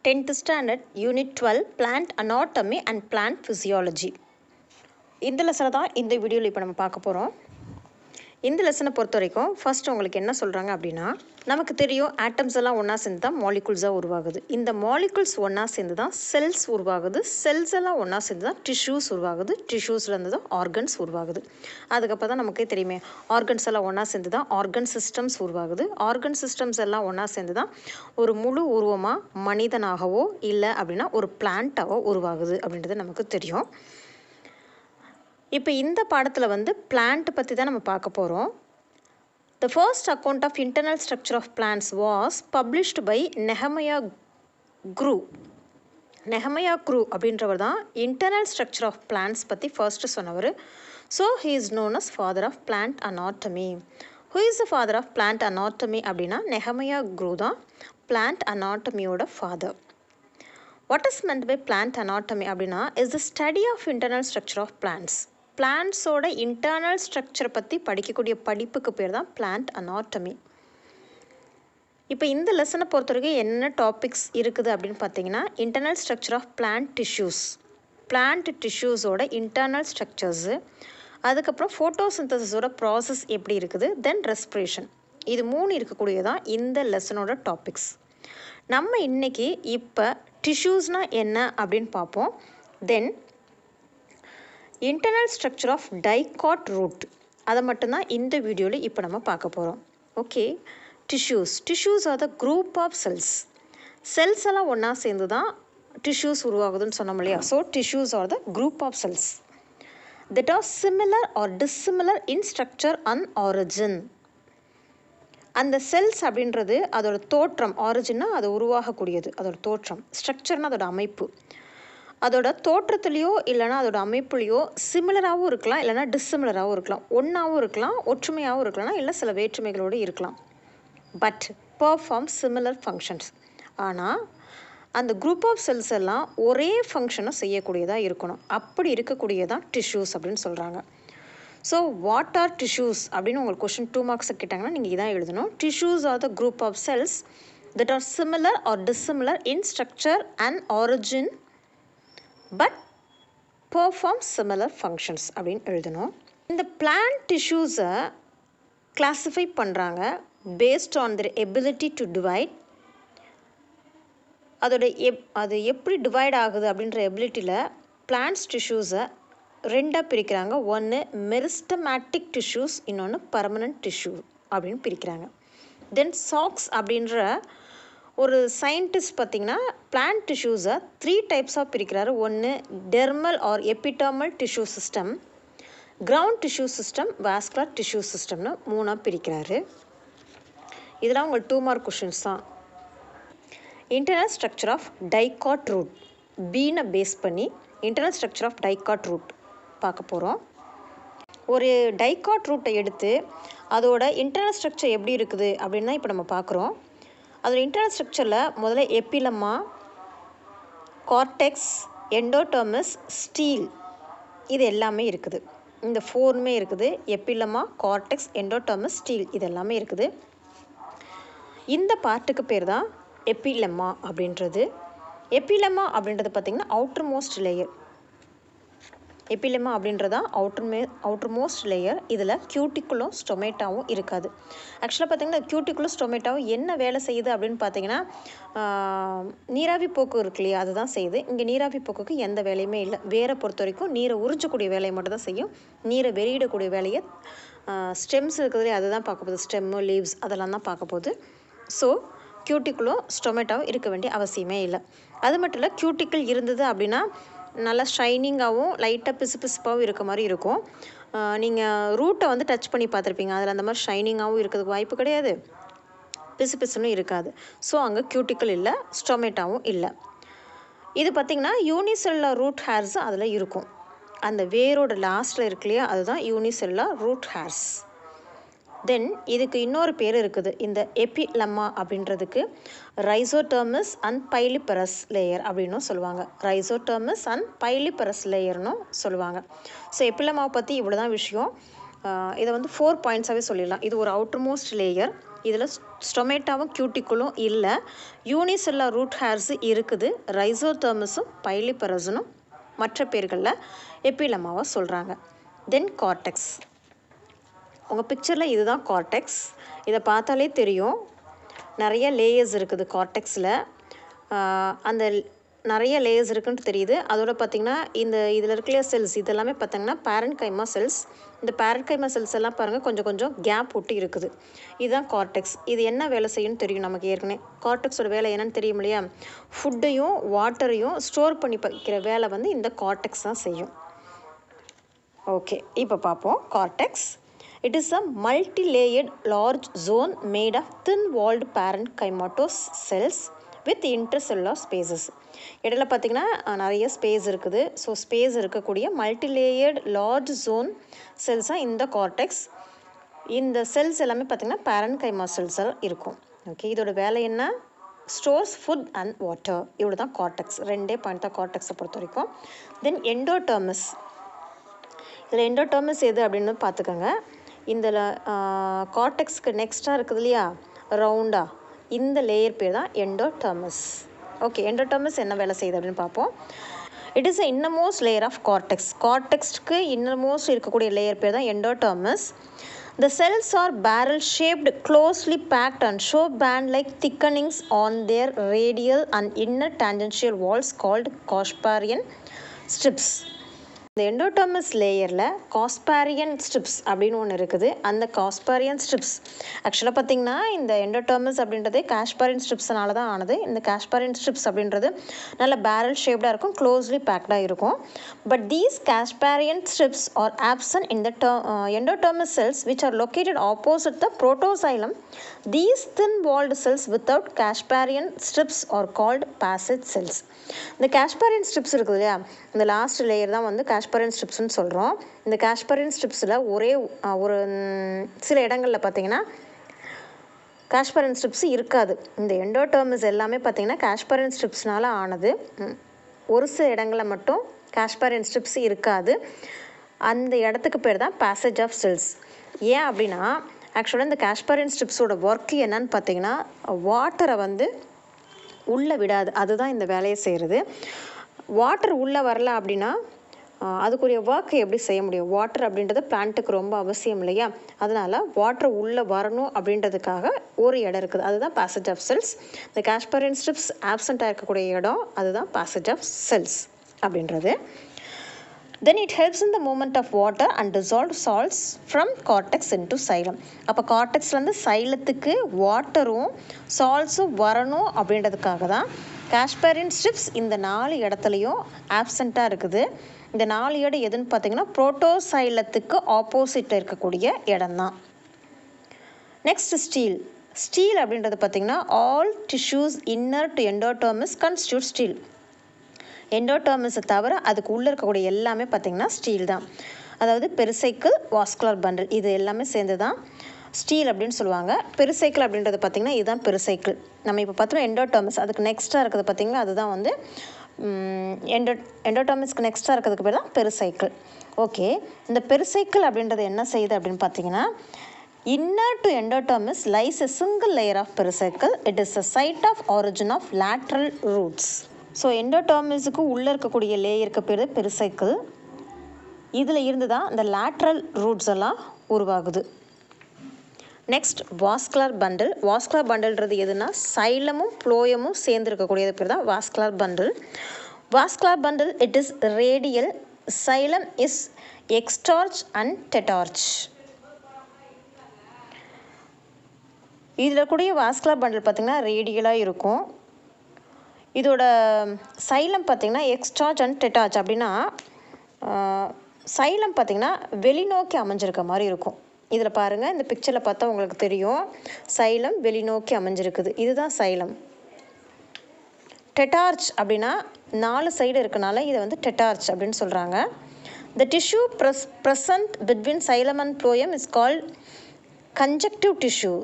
10th standard unit 12 plant anatomy and plant physiology. இந்த லெசனை தான் இந்த வீடியோவில் இப்போ நம்ம பார்க்க போகிறோம். இந்த லெசனை பொறுத்த வரைக்கும் ஃபர்ஸ்ட் உங்களுக்கு என்ன சொல்கிறாங்க அப்படின்னா, நமக்கு தெரியும் ஆட்டம்ஸ் எல்லாம் ஒன்றா சேர்ந்து தான் மாலிகுல்ஸாக உருவாகுது. இந்த மாலிகுல்ஸ் ஒன்றா சேர்ந்து தான் செல்ஸ் உருவாகுது. செல்ஸ் எல்லாம் ஒன்றா சேர்ந்து தான் டிஷ்யூஸ் உருவாகுது. டிஷ்யூஸ்லேருந்து தான் ஆர்கன்ஸ் உருவாகுது. அதுக்கப்புறம் தான் நமக்கே தெரியுமே, ஆர்கன்ஸ் எல்லாம் ஒன்றா சேர்ந்து தான் ஆர்கன் சிஸ்டம்ஸ் உருவாகுது. ஆர்கன் சிஸ்டம்ஸ் எல்லாம் ஒன்றா சேர்ந்து தான் ஒரு முழு உருவமாக மனிதனாகவோ இல்லை அப்படின்னா ஒரு பிளான்ட்டாவோ உருவாகுது அப்படின்றது நமக்கு தெரியும். இப்போ இந்த பாடத்தில் வந்து பிளான்ட் பற்றி தான் நம்ம பார்க்க போகிறோம். The first account of internal structure of plants was published by Nehemiah Grew. Nehemiah Grew அப்படின்றவர் தான் internal structure of plants பற்றி ஃபர்ஸ்ட்டு சொன்னவர். So he is known as father of plant anatomy. Who is the father of plant anatomy அப்படின்னா Nehemiah Grew தான் plant anatomy-யோட father. What is meant by plant anatomy அப்படின்னா is the study of internal structure of plants. பிளான்ட்ஸோட internal ஸ்ட்ரக்சரை பற்றி படிக்கக்கூடிய படிப்புக்கு பேர் தான் பிளான்ட் அனாட்டமி. இப்போ இந்த லெசனை பொறுத்த வரைக்கும் என்ன டாபிக்ஸ் இருக்குது அப்படின்னு பார்த்தீங்கன்னா, internal structure of plant tissues, plant டிஷ்யூஸோட இன்டர்னல் ஸ்ட்ரக்சர்ஸு, அதுக்கப்புறம் ஃபோட்டோசிந்தசிஸோட ப்ராசஸ் எப்படி இருக்குது, தென் ரெஸ்பிரேஷன். இது 3 இருக்கக்கூடியதான் இந்த லெசனோட டாபிக்ஸ். நம்ம இன்றைக்கி இப்போ டிஷ்யூஸ்னால் என்ன அப்படின்னு பார்ப்போம். Then internal structure of dicot root, அதை மட்டும்தான் இந்த வீடியோவில் இப்போ நம்ம பார்க்க போகிறோம். Okay, tissues are the group of cells. Cells எல்லாம் ஒன்றா சேர்ந்து தான் டிஷ்யூஸ் உருவாகுதுன்னு சொன்னோம் இல்லையா. So tissues are the group of cells that are similar or dissimilar in structure and origin. அந்த செல்ஸ் அப்படின்றது அதோட தோற்றம், ஆரிஜின்னா அது உருவாகக்கூடியது, அதோட தோற்றம், ஸ்ட்ரக்சர்னால் அதோட அமைப்பு. அதோட தோற்றத்துலேயோ இல்லைனா அதோட அமைப்புலேயோ சிமிலராகவும் இருக்கலாம், இல்லைனா டிஸ்சிமிலராகவும் இருக்கலாம், ஒன்றாவும் இருக்கலாம், ஒற்றுமையாகவும் இருக்கலாம், இல்லை சில வேற்றுமைகளோடு இருக்கலாம். But perform similar functions. ஆனால் அந்த குரூப் ஆஃப் செல்ஸ் எல்லாம் ஒரே ஃபங்க்ஷனை செய்யக்கூடியதாக இருக்கணும். அப்படி இருக்கக்கூடியதான் டிஷ்யூஸ் அப்படின்னு சொல்கிறாங்க. ஸோ வாட் ஆர் டிஷ்யூஸ் அப்படின்னு உங்களுக்கு கொஷின் 2 மார்க்ஸ் கேட்டாங்கன்னா நீங்கள் இதான் எழுதணும். Tissues are the group of cells that are similar or dissimilar in structure and origin but perform similar functions அப்படின்னு எழுதணும். இந்த பிளான்ட் டிஷ்யூஸை கிளாஸிஃபை பண்ணுறாங்க based on their ability to divide. அது எப்படி டிவைட் ஆகுது அப்படின்ற எபிலிட்டியில் பிளான்ட்ஸ் டிஷ்யூஸை 2ஆக பிரிக்கிறாங்க. ஒன்று மெரிஸ்டமேட்டிக் டிஷ்யூஸ், இன்னொன்று பர்மனன்ட் டிஷ்யூ அப்படின்னு பிரிக்கிறாங்க. தென் சாக்ஸ் அப்படின்ற ஒரு சயின்டிஸ்ட் பார்த்திங்கன்னா பிளான்ட் டிஷ்யூஸை 3 டைப்ஸாக பிரிக்கிறாரு. ஒன்று dermal or epidermal tissue system, ground tissue system, vascular tissue சிஸ்டம்னு 3ஆக பிரிக்கிறாரு. இதெல்லாம் உங்களுக்கு 2 மார்க் கொஷின்ஸ் தான். Internal structure of dicot root, பீனை பேஸ் பண்ணி internal structure of dicot root பார்க்க போகிறோம். ஒரு டைகாட் ரூட்டை எடுத்து அதோட இன்டர்னல் ஸ்ட்ரக்சர் எப்படி இருக்குது அப்படின்னு தான் இப்போ நம்ம பார்க்குறோம். அதோட இன்டர்னல் ஸ்ட்ரக்சரில் முதல்ல எப்பிலமா, கார்டெக்ஸ், எண்டோடெர்மிஸ், ஸ்டீல், இது எல்லாமே இருக்குது. இந்த 4மே இருக்குது. எப்பிலமா, கார்டெக்ஸ், எண்டோடெர்மிஸ், ஸ்டீல், இது எல்லாமே இருக்குது. இந்த பார்ட்டுக்கு பேர் தான் எப்பிலமா அப்படின்றது. எப்பிலமா அப்படின்றது பார்த்திங்கன்னா அவுட்டர் மோஸ்ட் லேயர். எப்பிலமா அப்படின்றதான் அவுட்டர் மோஸ்ட் லேயர். இதில் கியூட்டிக்குலும் ஸ்டொமேட்டாவும் இருக்காது. ஆக்சுவலாக பார்த்திங்கன்னா கியூட்டிக்குலும் ஸ்டொமேட்டாவும் என்ன வேலை செய்யுது அப்படின்னு பார்த்தீங்கன்னா, நீராவி போக்கு இருக்கு இல்லையா, அதுதான் செய்யுது. இங்கே நீராவி போக்குக்கு எந்த வேலையுமே இல்லை. வேரை பொறுத்த வரைக்கும் நீரை உறிஞ்சக்கூடிய வேலையை மட்டும் தான் செய்யும். நீரை வெளியிடக்கூடிய வேலையை ஸ்டெம்ஸ் இருக்கிறதுலே அதுதான் பார்க்க போகுது. ஸ்டெம்மு, லீவ்ஸ் அதெல்லாம் தான் பார்க்க போகுது. ஸோ கியூட்டிக்குலும் ஸ்டொமேட்டாவும் இருக்க வேண்டிய அவசியமே இல்லை. அது மட்டும் இல்லை, கியூட்டிக்கல் இருந்தது அப்படின்னா நல்லா ஷைனிங்காகவும் லைட்டாக பிசுபிசுப்பாகவும் இருக்க மாதிரி இருக்கும். நீங்கள் ரூட்டை வந்து டச் பண்ணி பார்த்துருப்பீங்க, அதில் அந்த மாதிரி ஷைனிங்காகவும் இருக்கிறதுக்கு வாய்ப்பு கிடையாது, பிசுபிசுன்னு இருக்காது. ஸோ அங்கே கியூட்டிக்கல் இல்லை, ஸ்டொமேட்டாவும் இல்லை. இது பார்த்திங்கன்னா யூனிசெல்லுலர் ரூட் ஹேர்ஸ் அதில் இருக்கும். அந்த வேரோட லாஸ்ட்டில் இருக்கு இல்லையா, அதுதான் யூனிசெல்லுலர் ரூட் ஹேர்ஸ். தென் இதுக்கு இன்னொரு பேர் இருக்குது. இந்த எப்பிலமா அப்படின்றதுக்கு ரைசோடெர்மிஸ் அண்ட் பைலிபரஸ் லேயர் அப்படின்னும் சொல்லுவாங்க. ரைசோடெர்மிஸ் அண்ட் பைலிபரஸ் லேயர்னும் சொல்லுவாங்க. ஸோ எப்பிலமாவை பற்றி இவ்வளோ தான் விஷயம். இதை வந்து 4 பாயிண்ட்ஸாகவே சொல்லிடலாம். இது ஒரு அவுட்டர் மோஸ்ட் லேயர். இதில் ஸ்டொமேட்டாவும் கியூட்டிக்குலும் இல்லை. யூனிசெல்லா ரூட் ஹேர்ஸு இருக்குது. ரைசோதர்மஸும் பைலிபரசனும் மற்ற பேர்களில் எப்பிலமாவை சொல்கிறாங்க. தென் கார்டெக்ஸ். உங்கள் பிக்சரில் இதுதான் கார்டெக்ஸ். இதை பார்த்தாலே தெரியும் நிறைய லேயர்ஸ் இருக்குது கார்டெக்ஸில். அந்த நிறைய லேயர்ஸ் இருக்குன்னு தெரியுது. அதோட பார்த்திங்கன்னா இதில் இருக்கிற செல்ஸ் இதெல்லாமே பார்த்திங்கன்னா பேரன்கைமா செல்ஸ். இந்த பேரன்கைமா செல்ஸ் எல்லாம் பாருங்கள் கொஞ்சம் கேப் விட்டு இருக்குது. இதுதான் கார்டெக்ஸ். இது என்ன வேலை செய்யும்னு தெரியும் நமக்கு ஏற்கனவே. கார்டெக்ஸோட வேலை என்னன்னு தெரியும் இல்லையா? ஃபுட்டையும் வாட்டரையும் ஸ்டோர் பண்ணி வைக்கிற வேலை வந்து இந்த கார்டெக்ஸ் தான் செய்யும். ஓகே, இப்போ பார்ப்போம் cortex. It is a multi-layered large zone made of thin-walled parenchymatous cells with intercellular spaces. இடையில பார்த்திங்கன்னா நிறைய ஸ்பேஸ் இருக்குது. ஸோ ஸ்பேஸ் இருக்கக்கூடிய மல்டிலேயர்டு லார்ஜ் ஜோன் செல்ஸாக இந்த கார்டெக்ஸ். இந்த செல்ஸ் எல்லாமே பார்த்திங்கன்னா பேரன்கைமா செல்ஸாக இருக்கும். ஓகே, இதோட வேலை என்ன? Stores food and water. இவ்வளோ தான் கார்டெக்ஸ். 2 பாயிண்ட் தான் கார்டெக்ஸை பொறுத்த வரைக்கும். தென் எண்டோடர்மஸ். இதில் எண்டோடர்மஸ் எது அப்படின்னு பார்த்துக்கோங்க. இந்த கார்டெக்ஸ்க்கு நெக்ஸ்ட்டாக இருக்குது இல்லையா ரவுண்டாக, இந்த லேயர் பேர் தான் எண்டோடர்மஸ். ஓகே, எண்டோடர்மஸ் என்ன வேலை செய்யுது அப்படின்னு பார்ப்போம். It is a innermost layer of cortex. கார்டெக்ஸ்க்கு இன்னமோஸ்ட் இருக்கக்கூடிய லேயர் பேர் தான் எண்டோடர்மஸ். The cells are barrel shaped, closely packed and show band like thickenings on their radial and inner tangential walls called Casparian strips. இந்த எண்டோடர்மஸ் லேயரில் Casparian strips அப்படின்னு ஒன்று இருக்குது. அந்த காஸ்பாரியன் ஸ்ட்ரிப்ஸ் ஆக்சுவலாக பார்த்திங்கன்னா இந்த எண்டோடர்மஸ் அப்படின்றதே காஸ்பாரியன் ஸ்ட்ரிப்ஸ்னால தான் ஆனது. இந்த காஸ்பாரியன் ஸ்ட்ரிப்ஸ் அப்படின்றது நல்ல பேரல் ஷேப்டாக இருக்கும், க்ளோஸ்லி பேக்டாக இருக்கும். But these casparian strips are absent in the endodermis cells which are located opposite the protoxylem. These thin-walled cells without Casparian strips are called passage cells. இந்த Casparian strips இருக்குது இல்லையா, இந்த last layer தான் வந்து Casparian stripsன்னு சொல்கிறோம். இந்த Casparian stripஸில் ஒரு சில இடங்களில் பார்த்தீங்கன்னா Casparian strips இருக்காது. இந்த எண்டோடர்மஸ் எல்லாமே பார்த்தீங்கன்னா Casparian stripsனால ஆனது. ஒரு சில இடங்களில் மட்டும் Casparian strips இருக்காது. அந்த இடத்துக்கு பேர் தான் passage of cells. ஏன் அப்படின்னா ஆக்சுவலாக இந்த காஸ்பாரியன் ஸ்ட்ரிப்ஸோட ஒர்க்கு என்னன்னு பார்த்தீங்கன்னா வாட்டரை வந்து உள்ளே விடாது. அதுதான் இந்த வேலையை செய்கிறது. வாட்டர் உள்ளே வரல அப்படின்னா அதுக்குரிய ஒர்க்கை எப்படி செய்ய முடியும்? வாட்டர் அப்படின்றது பிளான்ட்டுக்கு ரொம்ப அவசியம் இல்லையா? அதனால் வாட்டர் உள்ளே வரணும் அப்படின்றதுக்காக ஒரு இடம் இருக்குது. அதுதான் பேசேஜ் ஆஃப் செல்ஸ். இந்த காஸ்பாரியன் ஸ்ட்ரிப்ஸ் ஆப்சண்ட்டாக இருக்கக்கூடிய இடம் அதுதான் பேசேஜ் ஆஃப் செல்ஸ் அப்படின்றது. Then it helps in the movement of water and dissolved salts from cortex into xylem. அப்போ கார்டெக்ஸ்லேருந்து சைலத்துக்கு வாட்டரும் சால்ட்ஸும் வரணும் அப்படின்றதுக்காக தான் காஸ்பாரியன் ஸ்ட்ரிப்ஸ் இந்த 4 இடத்துலையும் ஆப்சண்ட்டாக இருக்குது. இந்த 4 இடம் எதுன்னு பார்த்தீங்கன்னா புரோட்டோசைலத்துக்கு ஆப்போசிட்டில் இருக்கக்கூடிய இடம் தான். Next steel. ஸ்டீல் அப்படின்றது பார்த்தீங்கன்னா all tissues inner to endodermis constitute stele. எண்டோடர்மஸை தவிர அதுக்கு உள்ளே இருக்கக்கூடிய எல்லாமே பார்த்திங்கன்னா ஸ்டீல் தான். அதாவது பெரிசைக்கிள், வாஸ்குலர் பண்டில் இது எல்லாமே சேர்ந்து தான் ஸ்டீல் அப்படின்னு சொல்லுவாங்க. பெரிசைக்கிள் அப்படின்றது பார்த்திங்கன்னா இதுதான் பெரிசைக்கிள். நம்ம இப்போ பார்த்தோம் எண்டோடர்மஸ், அதுக்கு நெக்ஸ்ட்டாக இருக்கிறது பார்த்திங்கன்னா அதுதான் வந்து எண்டோடர்மஸ்க்கு நெக்ஸ்ட்டாக இருக்கிறதுக்கு பேர் தான் பெரிசைக்கிள். ஓகே, இந்த பெரிசைக்கிள் அப்படின்றது என்ன செய்யுது அப்படின்னு பார்த்தீங்கன்னா inner to endodermis lies a single layer of pericycle. It is a site of origin of lateral roots. So எண்டோடர்மிஸுக்கு உள்ளே இருக்கக்கூடிய லேயருக்கு பேர் பெரிசைக்கிள். இதில் இருந்து தான் இந்த லேட்ரல் ரூட்ஸ் எல்லாம் உருவாகுது. Next vascular bundle. வாஸ்குலர் பண்டில்ன்றது எதுனா சைலமும் ப்ளோயமும் சேர்ந்து இருக்கக்கூடியது பேர் தான் vascular bundle. Vascular bundle it is radial, xylem is exarch and tetrarch. இதில் கூடிய வாஸ்குலர் பண்டில் பார்த்திங்கன்னா ரேடியலாக இருக்கும். இதோட சைலம் பார்த்திங்கன்னா எக்ஸ்டார்ச் அண்ட் டெட்டார்ச். அப்படின்னா சைலம் பார்த்திங்கன்னா வெளிநோக்கி அமைஞ்சிருக்க மாதிரி இருக்கும். இதில் பாருங்கள், இந்த பிக்சரில் பார்த்தா உங்களுக்கு தெரியும் சைலம் வெளிநோக்கி அமைஞ்சிருக்குது. இதுதான் சைலம். டெட்டார்ச் அப்படின்னா 4 சைடு இருக்கனால இதை வந்து டெட்டார்ச் அப்படின்னு சொல்கிறாங்க. The tissue present between xylem and phloem is called conjunctive tissue.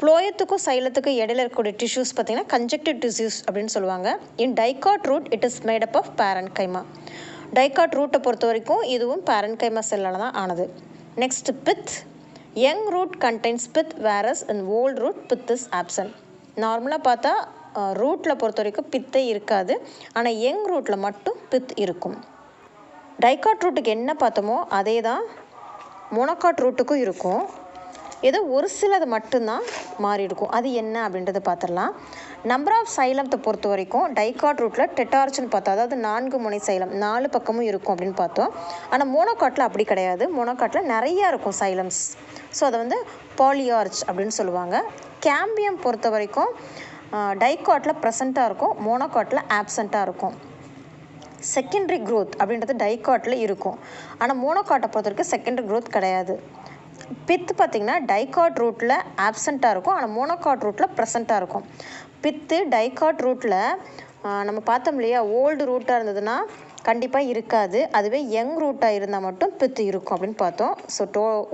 ப்ளோயத்துக்கும் சைலத்துக்கும் இடையில இருக்கக்கூடிய டிஷ்யூஸ் பார்த்திங்கன்னா கன்ஜெக்டிவ் டிஷ்யூஸ் அப்படின்னு சொல்லுவாங்க. In dicot root it is made up of parenchyma. Dicot ரூட்டை பொறுத்த வரைக்கும் இதுவும் பேரன்கைமா செல்லால் தான் ஆனது. Next pith. Young root contains pith varies in old root pith is absent. நார்மலாக பார்த்தா ரூட்டில் பொறுத்த வரைக்கும் பித்தே இருக்காது, ஆனால் யங் ரூட்டில் மட்டும் பித் இருக்கும். டைகாட் ரூட்டுக்கு என்ன பார்த்தோமோ அதே தான் மோனோகாட் ரூட்டுக்கும் இருக்கும். ஏதோ ஒரு சிலது மட்டும்தான் மாறி இருக்கும். அது என்ன அப்படின்றத பார்த்துடலாம். நம்பர் ஆஃப் சைலத்தை பொறுத்த வரைக்கும் டைகாட் ரூட்டில் டெட்டார்ச்னு பார்த்தோம், அதாவது 4 முனை சைலம் 4 பக்கமும் இருக்கும் அப்படின்னு பார்த்தோம். ஆனால் மோனோகாட்டில் அப்படி கிடையாது. மோனோகாட்டில் நிறையா இருக்கும் சைலம்ஸ். ஸோ அதை வந்து பாலியார்ச் அப்படின்னு சொல்லுவாங்க. கேம்பியம் பொறுத்த வரைக்கும் டைகாட்டில் ப்ரெசண்ட்டாக இருக்கும், மோனோகாட்டில் ஆப்சண்ட்டாக இருக்கும். செகண்டரி க்ரோத் அப்படின்றது டைகாட்டில் இருக்கும், ஆனால் மோனோகாட்டை பொறுத்த வரைக்கும் செகண்டரி க்ரோத் கிடையாது. பித்து பார்த்திங்கன்னா டைகாட் ரூட்டில் ஆப்சண்ட்டாக இருக்கும், ஆனால் மோனோகாட் ரூட்டில் ப்ரெசண்ட்டாக இருக்கும். பித்து டைகாட் ரூட்டில் நம்ம பார்த்தோம் இல்லையா, ஓல்டு ரூட்டாக இருந்ததுன்னா கண்டிப்பாக இருக்காது, அதுவே யங் ரூட்டாக இருந்தால் மட்டும் பித்து இருக்கும் அப்படின்னு பார்த்தோம். ஸோ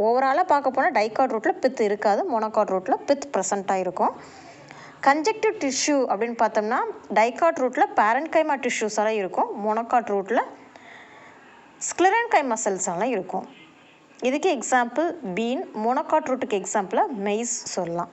ஓவராலாக பார்க்க போனால் டைகாட் ரூட்டில் பித்து இருக்காது, மோனோகாட் ரூட்டில் பித் ப்ரெசண்ட்டாக இருக்கும். கன்ஜெக்டிவ் டிஷ்யூ அப்படின்னு பார்த்தோம்னா டைகாட் ரூட்டில் பேரன்கைமா டிஷ்யூஸ் எல்லாம் இருக்கும், மோனோகாட் ரூட்டில் ஸ்க்ளெரன்கைமா செல்ஸ் எல்லாம் இருக்கும். இதுக்கு எக்ஸாம்பிள் பீன், மோனோகாட் ரூட்டுக்கு எக்ஸாம்பிளாக மெய்ஸ் சொல்லலாம்.